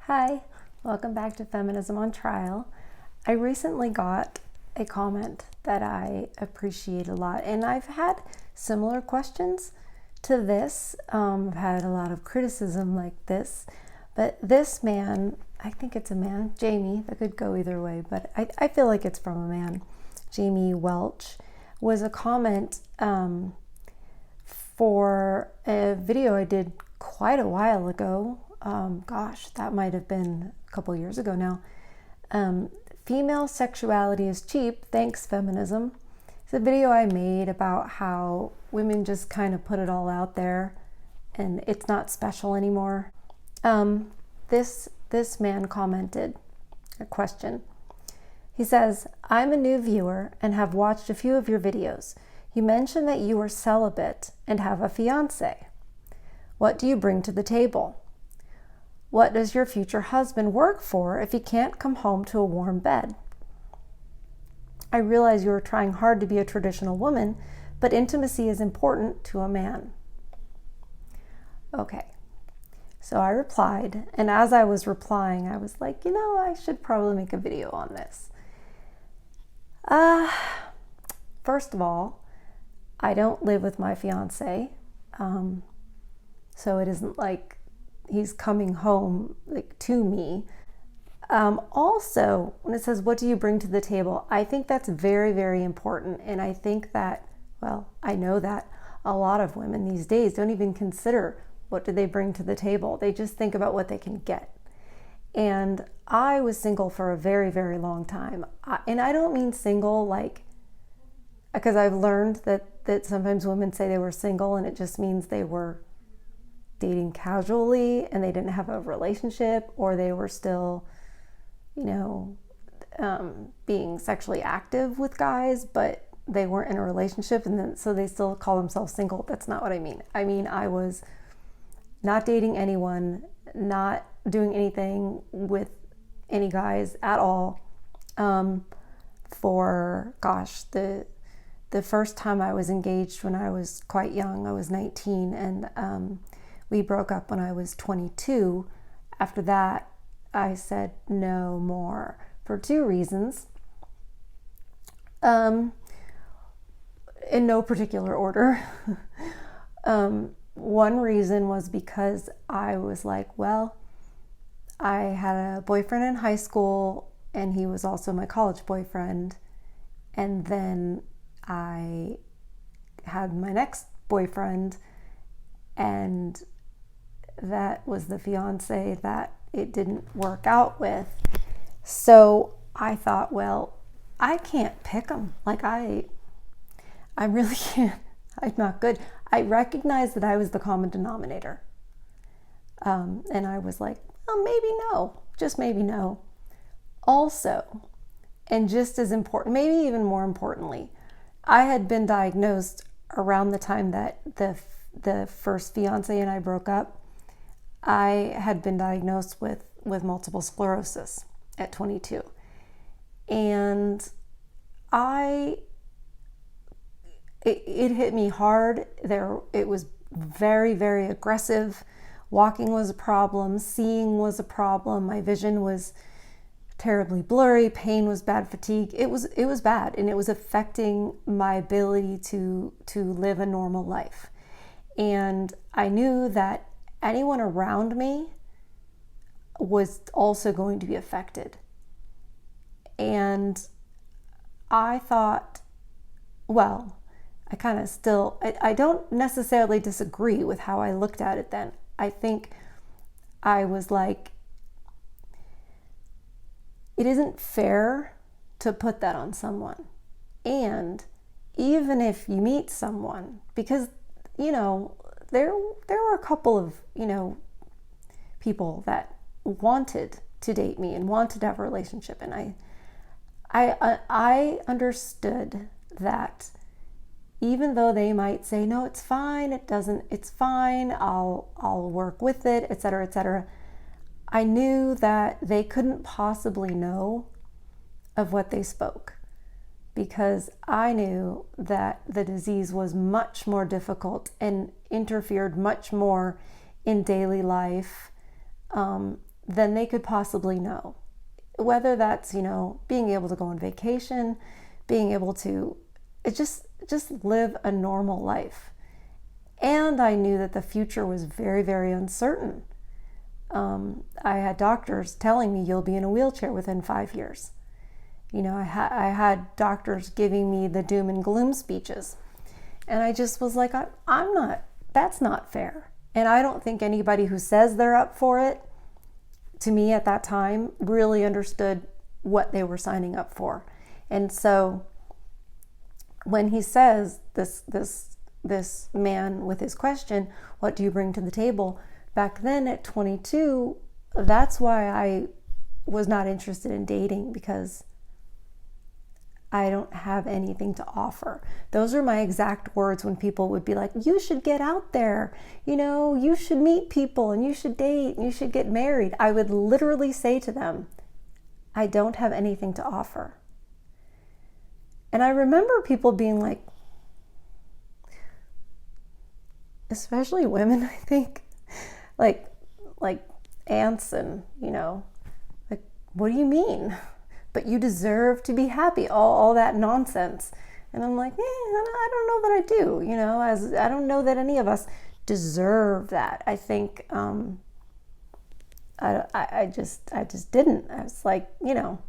Hi, welcome back to Feminism on Trial. I recently got a comment that I appreciate a lot, and I've had similar questions to this. I've had a lot of criticism like this, but this man, I think it's a man, Jamie, that could go either way, but I feel like it's from a man, Jamie Welch, was a comment for a video I did quite a while ago. That might have been a couple years ago now. Female sexuality is cheap, thanks feminism. It's a video I made about how women just kind of put it all out there and it's not special anymore. This man commented a question. He says, I'm a new viewer and have watched a few of your videos. You mentioned that you are celibate and have a fiancé. What do you bring to the table? What does your future husband work for if he can't come home to a warm bed? I realize you are trying hard to be a traditional woman, but intimacy is important to a man. Okay, so I replied, and as I was replying, I was like, I should probably make a video on this. First of all, I don't live with my fiance, so it isn't like he's coming home to me. Also, when it says, what do you bring to the table? I think that's very, very important. And I think that, I know that a lot of women these days don't even consider what do they bring to the table. They just think about what they can get. And I was single for a very, very long time. And I don't mean single because I've learned that sometimes women say they were single and it just means they were dating casually and they didn't have a relationship, or they were still, being sexually active with guys, but they weren't in a relationship, and then so they still call themselves single. That's not what I mean. I mean, I was not dating anyone, not doing anything with any guys at all. For the first time I was engaged when I was quite young, I was 19, and we broke up when I was 22. After that, I said no more for two reasons. In no particular order. One reason was because I was like, I had a boyfriend in high school and he was also my college boyfriend. And then I had my next boyfriend, and that was the fiance that it didn't work out with. So I thought, I can't pick them. I really can't. I'm not good. I recognized that I was the common denominator. And I was like, maybe no, just maybe no. Also, and just as important, maybe even more importantly, I had been diagnosed around the time that the first fiance and I broke up. I had been diagnosed with multiple sclerosis at 22. And it hit me hard. It was very, very aggressive. Walking was a problem. Seeing was a problem. My vision was terribly blurry. Pain was bad. Fatigue. It was bad, and it was affecting my ability to live a normal life. And I knew that anyone around me was also going to be affected. And I thought, I don't necessarily disagree with how I looked at it then. I think I was like, it isn't fair to put that on someone. And even if you meet someone, because, there were a couple of, people that wanted to date me and wanted to have a relationship. And I understood that even though they might say, no, it's fine, it's fine, I'll work with it, etc., etc., I knew that they couldn't possibly know of what they spoke, because I knew that the disease was much more difficult and interfered much more in daily life than they could possibly know. Whether that's, being able to go on vacation, being able to just live a normal life. And I knew that the future was very, very uncertain. I had doctors telling me you'll be in a wheelchair within 5 years. I had doctors giving me the doom and gloom speeches. And I just was like, that's not fair. And I don't think anybody who says they're up for it, to me at that time, really understood what they were signing up for. And so when he says this man with his question, what do you bring to the table? Back then at 22, that's why I was not interested in dating, because I don't have anything to offer. Those are my exact words when people would be like, you should get out there, you should meet people and you should date and you should get married. I would literally say to them, I don't have anything to offer. And I remember people being like, especially women, I think, like aunts and, like, what do you mean? But you deserve to be happy, all that nonsense. And I'm like, I don't know that I do, as I don't know that any of us deserve that. I think I just didn't. I was like, it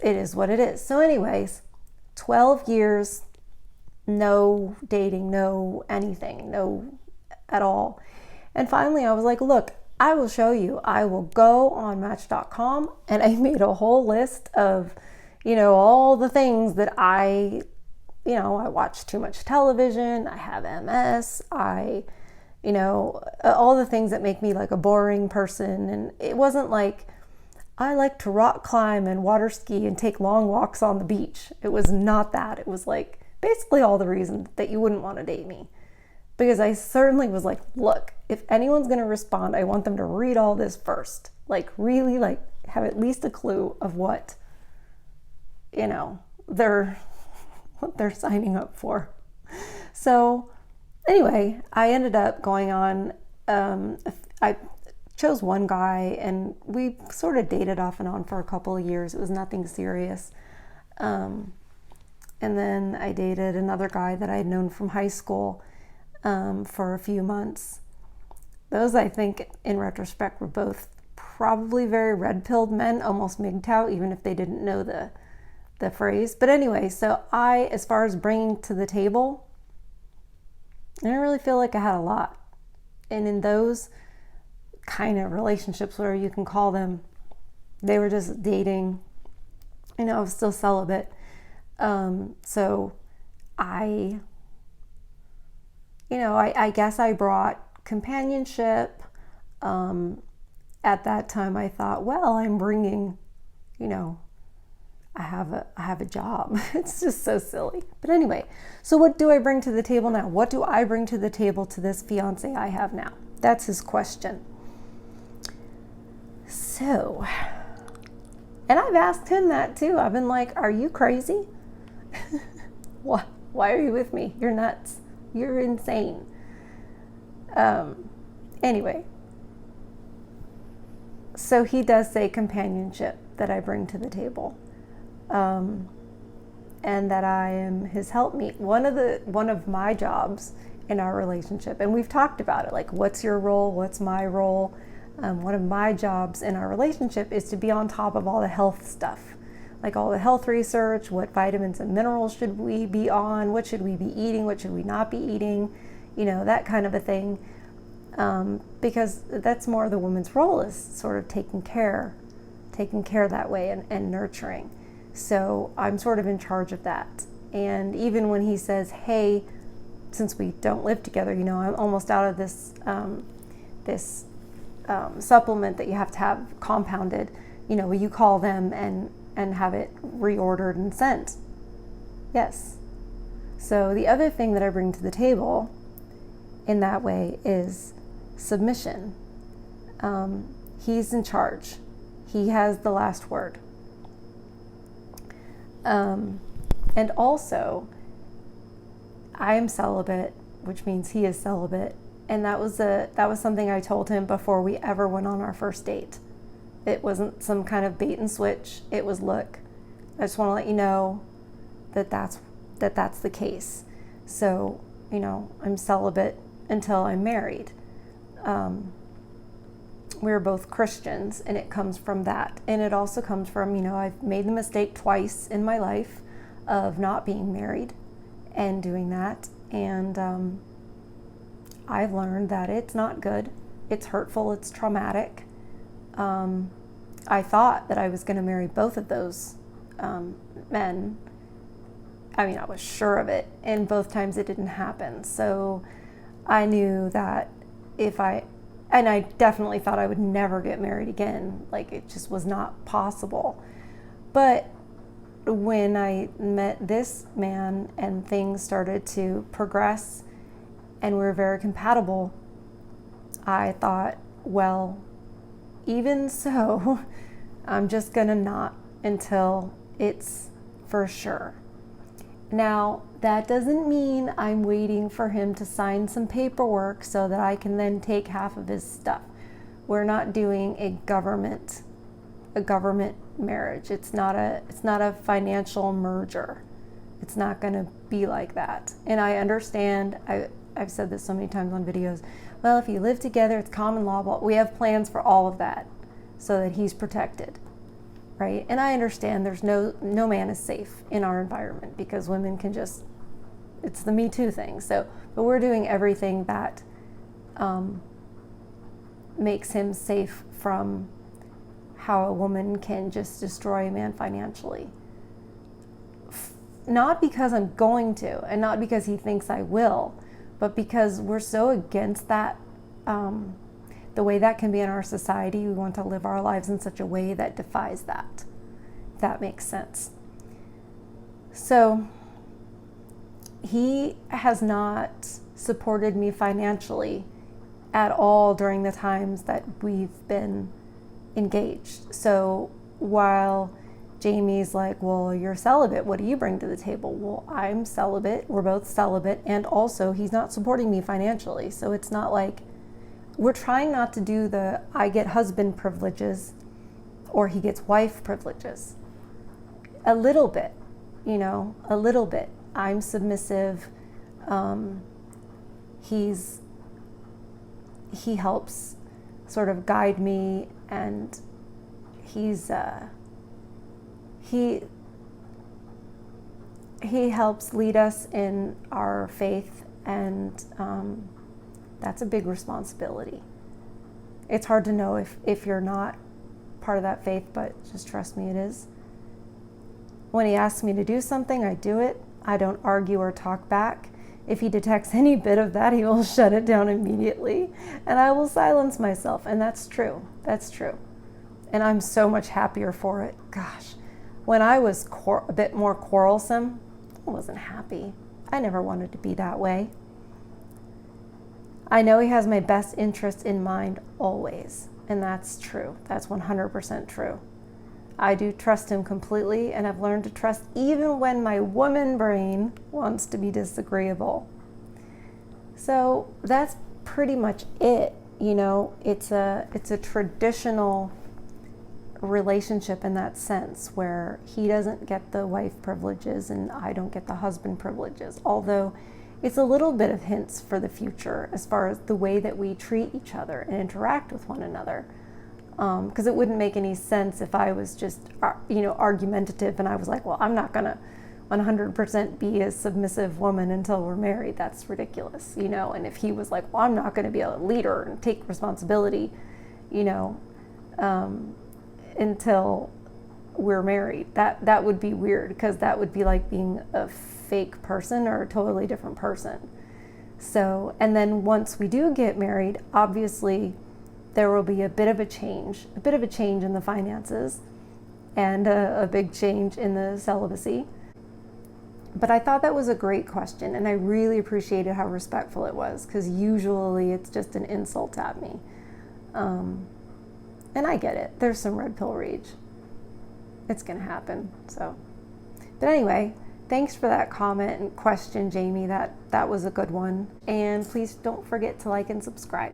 is what it is. So anyways, 12 years, no dating, no anything, no at all. And finally I was like, look, I will show you. I will go on Match.com, and I made a whole list of, all the things that I watch too much television, I have MS, all the things that make me like a boring person. And it wasn't like I like to rock climb and water ski and take long walks on the beach. It was not that. It was like basically all the reasons that you wouldn't want to date me. Because I certainly was like, look, if anyone's going to respond, I want them to read all this first. Like really have at least a clue of what, what they're signing up for. So anyway, I ended up going on, I chose one guy and we sort of dated off and on for a couple of years. It was nothing serious. And then I dated another guy that I had known from high school for a few months. Those, I think, in retrospect, were both probably very red-pilled men, almost MGTOW, even if they didn't know the phrase. But anyway, so as far as bringing to the table, I didn't really feel like I had a lot. And in those kind of relationships, whatever you can call them, they were just dating. I was still celibate. So I guess I brought companionship. At that time I thought, well, I'm bringing, I have a job. It's just so silly. But anyway, so what do I bring to the table now? What do I bring to the table to this fiance I have now? That's his question. So, and I've asked him that too. I've been like, are you crazy? Why are you with me? You're nuts. You're insane. Anyway, so he does say companionship that I bring to the table, and that I am his helpmeet. One of my jobs in our relationship, and we've talked about it, like, what's your role? What's my role? One of my jobs in our relationship is to be on top of all the health stuff, like all the health research, what vitamins and minerals should we be on, what should we be eating, what should we not be eating, that kind of a thing. Because that's more the woman's role, is sort of taking care that way and nurturing. So I'm sort of in charge of that. And even when he says, hey, since we don't live together, I'm almost out of this supplement that you have to have compounded, will you call them and have it reordered and sent? Yes. So the other thing that I bring to the table in that way is submission. He's in charge. He has the last word. And also, I am celibate, which means he is celibate, And that was something I told him before we ever went on our first date. It wasn't some kind of bait and switch. It was, look, I just want to let you know that that's the case. So, I'm celibate until I'm married. We're both Christians, and it comes from that. And it also comes from, I've made the mistake twice in my life of not being married and doing that. And I've learned that it's not good. It's hurtful. It's traumatic. I thought that I was going to marry both of those men. I was sure of it, and both times it didn't happen. So I knew that and I definitely thought I would never get married again. Like, it just was not possible. But when I met this man and things started to progress and we were very compatible, I thought, well, even so, I'm just gonna not until it's for sure. Now, that doesn't mean I'm waiting for him to sign some paperwork so that I can then take half of his stuff. We're not doing a government marriage. It's not a financial merger. It's not going to be like that. And I understand, I've said this so many times on videos, well, if you live together, it's common law, but we have plans for all of that so that he's protected. Right? And I understand there's no man is safe in our environment because women can just, it's the Me Too thing. So, but we're doing everything that makes him safe from how a woman can just destroy a man financially. Not because I'm going to, and not because he thinks I will, but because we're so against that, the way that can be in our society. We want to live our lives in such a way that defies that, if that makes sense. So he has not supported me financially at all during the times that we've been engaged. So while Jamie's like, well, you're celibate, what do you bring to the table? Well, I'm celibate, we're both celibate, and also he's not supporting me financially. So it's not like, we're trying not to do the I get husband privileges or he gets wife privileges. A little bit, a little bit. I'm submissive. He helps sort of guide me, and he helps lead us in our faith, and that's a big responsibility. It's hard to know if you're not part of that faith, but just trust me, it is. When he asks me to do something, I do it. I don't argue or talk back. If he detects any bit of that, he will shut it down immediately, and I will silence myself, and that's true. That's true. And I'm so much happier for it. Gosh, when I was a bit more quarrelsome, I wasn't happy. I never wanted to be that way. I know he has my best interest in mind always, and that's true. That's 100% true. I do trust him completely, and I've learned to trust even when my woman brain wants to be disagreeable. So that's pretty much it. It's a traditional relationship in that sense, where he doesn't get the wife privileges and I don't get the husband privileges, although it's a little bit of hints for the future as far as the way that we treat each other and interact with one another. Because it wouldn't make any sense if I was just, argumentative and I was like, well, I'm not gonna 100% be a submissive woman until we're married. That's ridiculous, And if he was like, well, I'm not gonna be a leader and take responsibility, until we're married, that would be weird, because that would be like being a fake person or a totally different person. So, and then once we do get married, obviously there will be a bit of a change in the finances and a big change in the celibacy. But I thought that was a great question, and I really appreciated how respectful it was, because usually it's just an insult at me. And I get it. There's some red pill rage. It's going to happen. So, but anyway, Thanks for that comment and question, Jamie. That was a good one. And please don't forget to like and subscribe.